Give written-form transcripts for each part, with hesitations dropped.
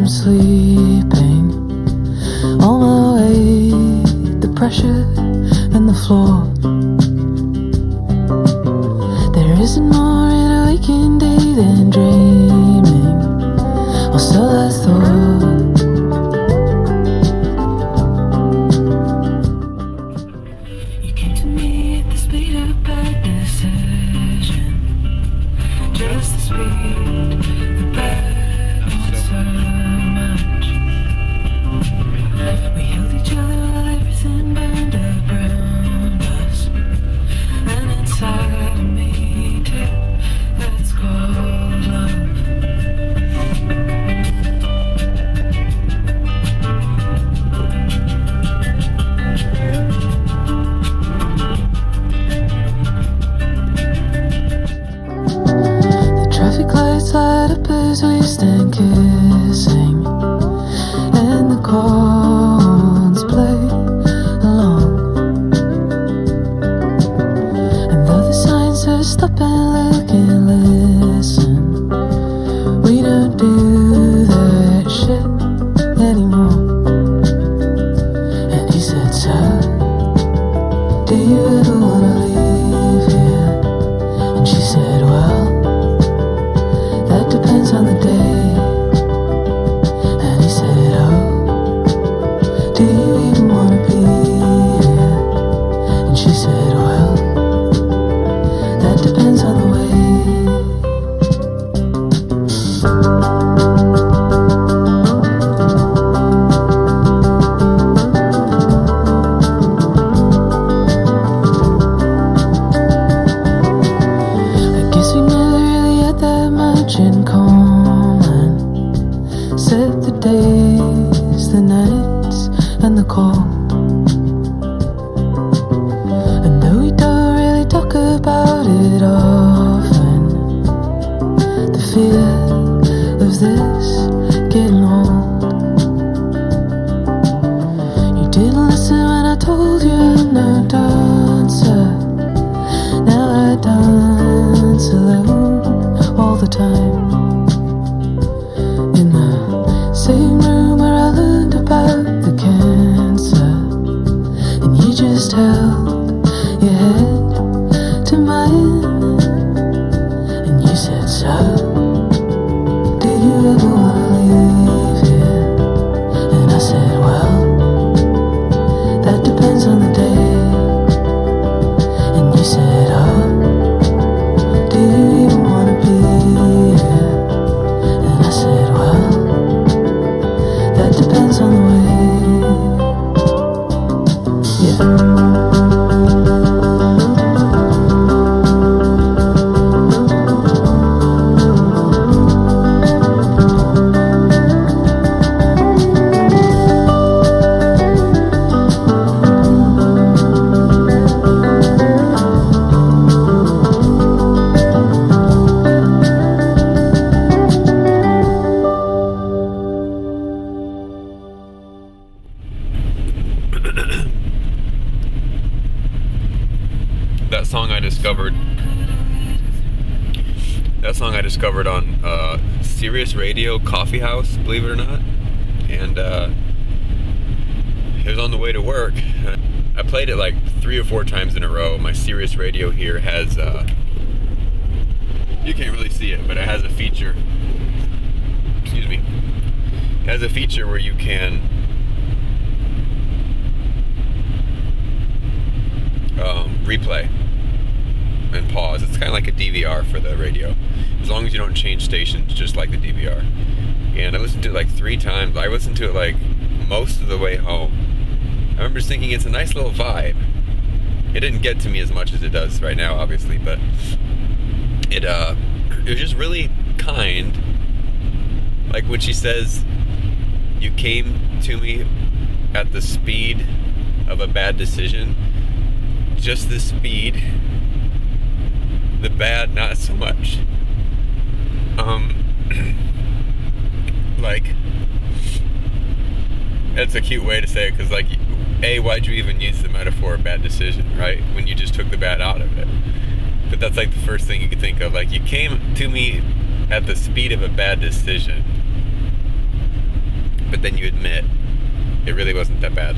I'm sleeping. On my way, the pressure and the floor. There isn't more in a waking day than dreaming, or so I thought. You came to me at the speed of bad decision, just the speed, the bad, not so much. We held each other while everything burned around us, and inside of me too, that's called love. The traffic lights light up as we stand kissing, and the chords play along. And though the sign says stop and look and listen, we don't do that shit anymore. And he said, so, do you ever wanna leave here? And she said, well, that depends on the day. And he said, oh, do you even wanna be here? And she said, well, that depends on the way. I guess we never really had that much in common. Set the days, the nights, and the cold. And though we don't really talk about it often, the fear of this getting old. You didn't listen when I told you I'm no dancer. Now I dance alone all the time, in the same room where I learned about the cancer. And you just held your head to mine, and you said, so, do you ever wanna leave here? And I said, well, that depends on the day. And you said, oh, do you even wanna be here? And I said, well, that depends on the way. Yeah. That song I discovered on Sirius Radio Coffee House, believe it or not, and it was on the way to work. I played it like 3 or 4 times in a row. My Sirius Radio here has you can't really see it, but it has a feature, excuse me, it has a feature where you can replay and pause. It's kind of like a DVR for the radio, as long as you don't change stations, just like the DVR. And I listened to it like 3 times. I listened to it like most of the way home. I remember just thinking it's a nice little vibe. It didn't get to me as much as it does right now, obviously, but it was just really kind. Like when she says, you came to me at the speed of a bad decision. Just the speed. The bad, not so much. Like, that's a cute way to say it, because, like, A, why'd you even use the metaphor of bad decision, right? When you just took the bad out of it. But that's, like, the first thing you could think of. Like, you came to me at the speed of a bad decision. but then you admit it really wasn't that bad.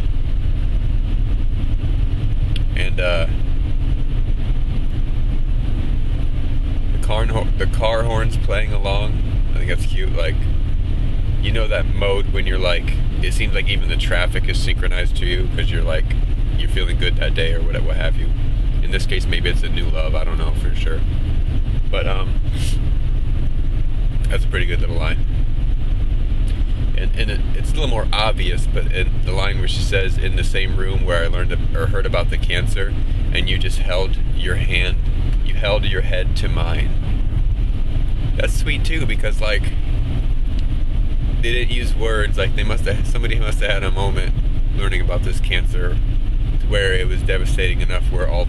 And the car horns playing along, I think that's cute. Like, you know that mode when you're like, it seems like even the traffic is synchronized to you because you're like, you're feeling good that day or whatever, what have you. In this case, maybe it's a new love. I don't know for sure, but that's a pretty good little line. And it's a little more obvious, but in the line where she says, "In the same room where I learned or heard about the cancer, and you just held your head to mine." That's sweet too, because like they didn't use words. Like somebody must have had a moment learning about this cancer where it was devastating enough where all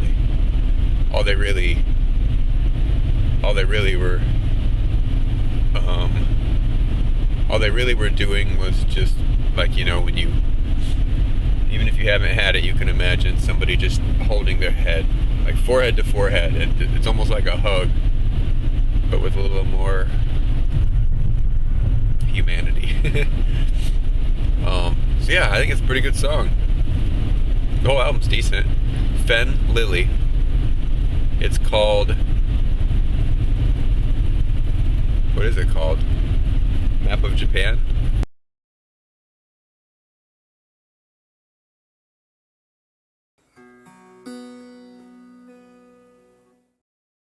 they really were doing was just like, you know, when you, even if you haven't had it, you can imagine somebody just holding their head like forehead to forehead, and it's almost like a hug, but with a little more humanity. So yeah, I think it's a pretty good song. The whole album's decent. Fenne Lily. It's called, what is it called? Map of Japan?